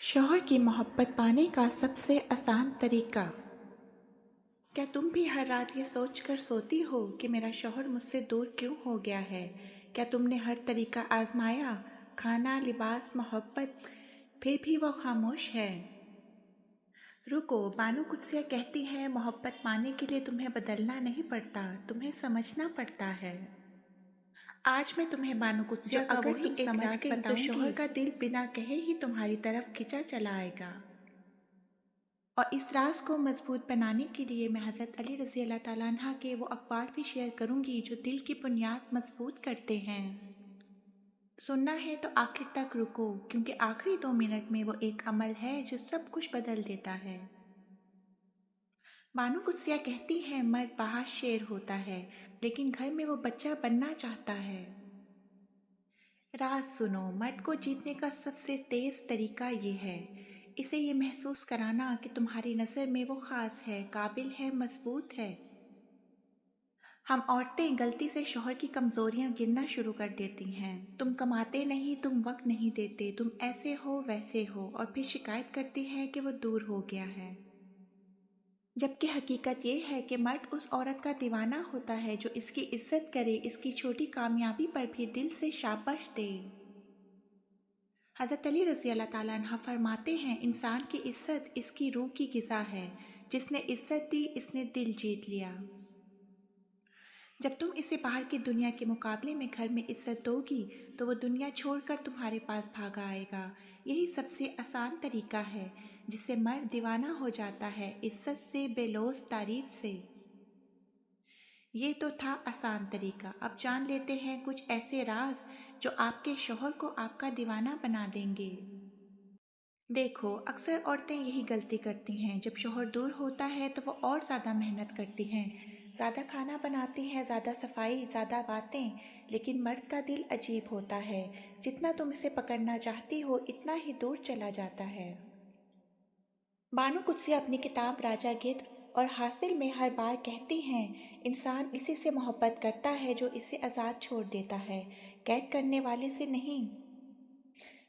शौहर की मोहब्बत पाने का सबसे आसान तरीका। क्या तुम भी हर रात ये सोचकर सोती हो कि मेरा शौहर मुझसे दूर क्यों हो गया है? क्या तुमने हर तरीका आजमाया, खाना, लिबास, मोहब्बत, फिर भी वो खामोश है? रुको, बानो कुत्सिया कहती है मोहब्बत पाने के लिए तुम्हें बदलना नहीं पड़ता, तुम्हें समझना पड़ता है। आज मैं तुम्हें बानो कुत्सिया का अगर वही तुम एक समझ राज गई तो बताऊंगी। शौहर का दिल बिना कहे ही तुम्हारी तरफ खिंचा चला आएगा। और इस राज को मजबूत बनाने के लिए मैं हज़रत अली रज़ी अल्लाह ताला अन्हा के वो अखबार भी शेयर करूंगी जो दिल की बुनियाद मजबूत करते हैं। सुनना है तो आखिर तक रुको, क्योंकि आखिरी 2 मिनट में वो एक अमल है जो सब कुछ बदल देता है। बानो कुत्सिया कहती है मर्द बाहर शेर होता है, लेकिन घर में वो बच्चा बनना चाहता है। राज सुनो, मर्द को जीतने का सबसे तेज तरीका ये है, इसे ये महसूस कराना कि तुम्हारी नज़र में वो खास है, काबिल है, मजबूत है। हम औरतें गलती से शौहर की कमजोरियां गिनना शुरू कर देती हैं। तुम कमाते नहीं, तुम वक्त नहीं देते, तुम ऐसे हो वैसे हो, और फिर शिकायत करती है कि वो दूर हो गया है। जबकि हकीकत ये है कि मर्द उस औरत का दीवाना होता है जो इसकी इज्जत करे, इसकी छोटी कामयाबी पर भी दिल से शाबाश दे। हज़रत अली रज़ी अल्लाह ताला अन्हा फरमाते हैं, इंसान की इज्जत इसकी रूह की ग़िज़ा है। जिसने इज्जत दी, इसने दिल जीत लिया। जब तुम इसे बाहर की दुनिया के मुकाबले में घर में इज्जत दोगी, तो वो दुनिया छोड़कर तुम्हारे पास भागा आएगा। यही सबसे आसान तरीका है जिससे मर्द दीवाना हो जाता है, इज्जत से, बेलौस तारीफ से। ये तो था आसान तरीका। अब जान लेते हैं कुछ ऐसे राज जो आपके शौहर को आपका दीवाना बना देंगे। देखो, अक्सर औरतें यही गलती करती हैं। जब शौहर दूर होता है तो वो और ज़्यादा मेहनत करती हैं, ज़्यादा खाना बनाती हैं, ज़्यादा सफाई, ज़्यादा बातें। लेकिन मर्द का दिल अजीब होता है, जितना तुम इसे पकड़ना चाहती हो इतना ही दूर चला जाता है। बानो कुत्सिया अपनी किताब राजा गिद्ध और हासिल में हर बार कहती हैं, इंसान इसी से मोहब्बत करता है जो इसे आज़ाद छोड़ देता है, कैद करने वाले से नहीं।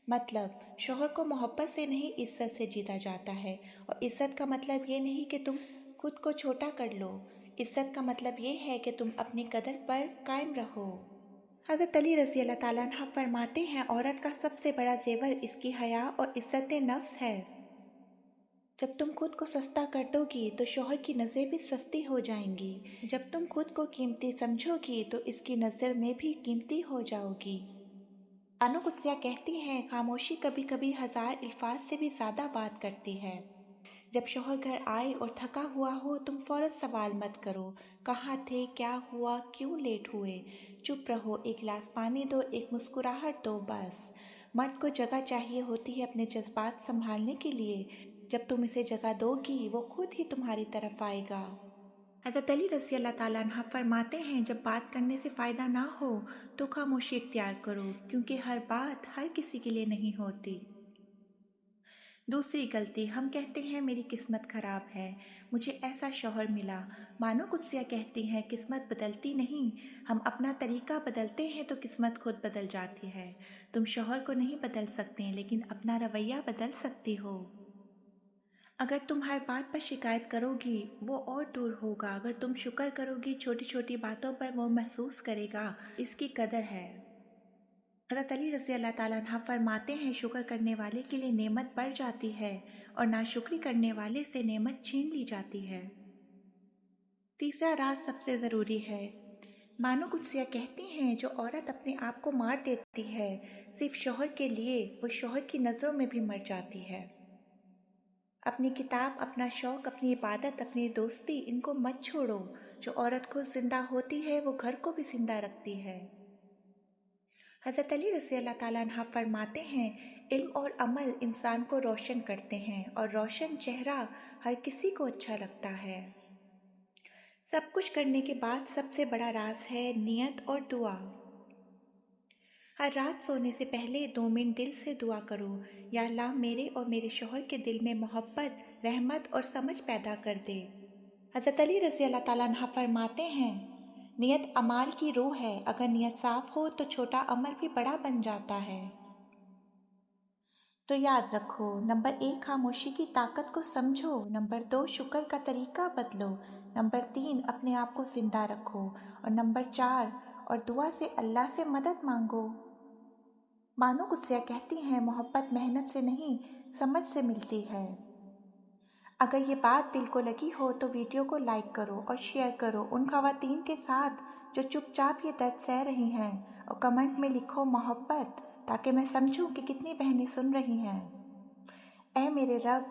मतलब शौहर को मोहब्बत से नहीं, इज्जत से जीता जाता है। और इज्जत का मतलब ये नहीं कि तुम खुद को छोटा कर लो। इज्जत का मतलब ये है कि तुम अपनी कदर पर कायम रहो। हज़रत अली रज़ी अल्लाह ताला अन्हा फरमाते हैं, औरत का सबसे बड़ा जेवर इसकी हया और इज्जत नफ्स है। जब तुम खुद को सस्ता कर दोगी तो शौहर की नज़रें भी सस्ती हो जाएंगी। जब तुम खुद को कीमती समझोगी तो इसकी नज़र में भी कीमती हो जाओगी। बानो कुत्सिया कहती हैं, खामोशी कभी कभी 1000 अल्फाज से भी ज़्यादा बात करती है। जब शौहर घर आए और थका हुआ हो, तुम फौरन सवाल मत करो, कहाँ थे, क्या हुआ, क्यों लेट हुए। चुप रहो, एक गिलास पानी दो, एक मुस्कुराहट दो, बस। मर्द को जगह चाहिए होती है अपने जज्बात संभालने के लिए। जब तुम इसे जगह दोगी, वो खुद ही तुम्हारी तरफ आएगा। हज़रत अली रज़ी अल्लाह ताला अन्हा फरमाते हैं, जब बात करने से फ़ायदा ना हो तो खामोशी इख्तियार करो, क्योंकि हर बात हर किसी के लिए नहीं होती। दूसरी गलती, हम कहते हैं मेरी किस्मत खराब है, मुझे ऐसा शौहर मिला। बानो कुत्सिया कहती हैं, किस्मत बदलती नहीं, हम अपना तरीका बदलते हैं तो किस्मत खुद बदल जाती है। तुम शौहर को नहीं बदल सकते, लेकिन अपना रवैया बदल सकती हो। अगर तुम हर बात पर शिकायत करोगी, वो और दूर होगा। अगर तुम शुक्र करोगी, छोटी छोटी बातों पर वो महसूस करेगा, इसकी कदर है। हज़रत अली रज़ी अल्लाह ताला अन्हा फरमाते हैं, शुक्र करने वाले के लिए नेमत बढ़ जाती है और नाशुक्री करने वाले से नेमत छीन ली जाती है। तीसरा राज सबसे ज़रूरी है। बानो कुत्सिया कहती हैं, जो औरत अपने आप को मार देती है सिर्फ शौहर के लिए, वो शौहर की नज़रों में भी मर जाती है। अपनी किताब, अपना शौक, अपनी इबादत, अपनी दोस्ती, इनको मत छोड़ो। जो औरत खुद जिंदा होती है वो घर को भी जिंदा रखती है। हज़रत अली रज़ी अल्लाह ताला अन्हा फरमाते हैं, इल्म और अमल इंसान को रोशन करते हैं और रोशन चेहरा हर किसी को अच्छा लगता है। सब कुछ करने के बाद सबसे बड़ा राज है नियत और दुआ। हर रात सोने से पहले 2 मिनट दिल से दुआ करो, या अल्लाह मेरे और मेरे शौहर के दिल में मोहब्बत, रहमत और समझ पैदा कर दे। हज़रत अली रज़ी अल्लाह ताला अन्हा फरमाते हैं, नियत अमाल की रूह है, अगर नियत साफ हो तो छोटा अमल भी बड़ा बन जाता है। तो याद रखो, नंबर 1 खामोशी की ताकत को समझो, नंबर 2 शुक्र का तरीका बदलो, नंबर 3 अपने आप को जिंदा रखो, और नंबर 4 और दुआ से अल्लाह से मदद मांगो। मानो कुत्सिया कहती हैं, मोहब्बत मेहनत से नहीं समझ से मिलती है। अगर ये बात दिल को लगी हो तो वीडियो को लाइक करो और शेयर करो उन खवातीन के साथ जो चुपचाप ये दर्द सह रही हैं, और कमेंट में लिखो मोहब्बत, ताकि मैं समझूं कि कितनी बहनें सुन रही हैं। ऐ मेरे रब,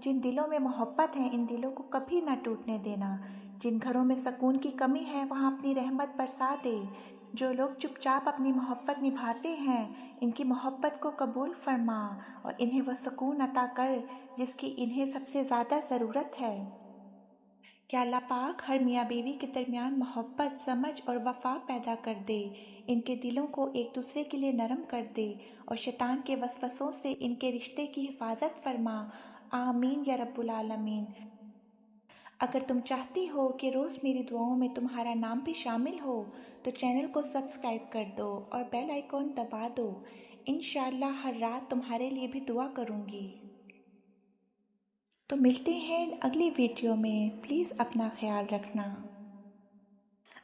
जिन दिलों में मोहब्बत है इन दिलों को कभी ना टूटने देना। जिन घरों में सुकून की कमी है वहाँ अपनी रहमत बरसा दे। जो लोग चुपचाप अपनी मोहब्बत निभाते हैं इनकी मोहब्बत को कबूल फरमा, और इन्हें वह सुकून अता कर जिसकी इन्हें सबसे ज़्यादा ज़रूरत है। क्या अल्लाह पाक हर मियाँ बीवी के दरमियान मोहब्बत, समझ और वफ़ा पैदा कर दे, इनके दिलों को एक दूसरे के लिए नरम कर दे, और शैतान के वसवसों से इनके रिश्ते की हिफाजत फरमा। आमीन या रब्बुल आलमीन। अगर तुम चाहती हो कि रोज़ मेरी दुआओं में तुम्हारा नाम भी शामिल हो तो चैनल को सब्सक्राइब कर दो और बेल आइकॉन दबा दो। इंशाअल्लाह हर रात तुम्हारे लिए भी दुआ करूँगी। तो मिलते हैं अगली वीडियो में। प्लीज़ अपना ख्याल रखना।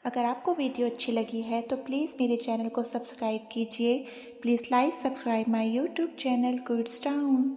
अगर आपको वीडियो अच्छी लगी है तो प्लीज़ मेरे चैनल को सब्सक्राइब कीजिए। Please like subscribe my YouTube channel goods town.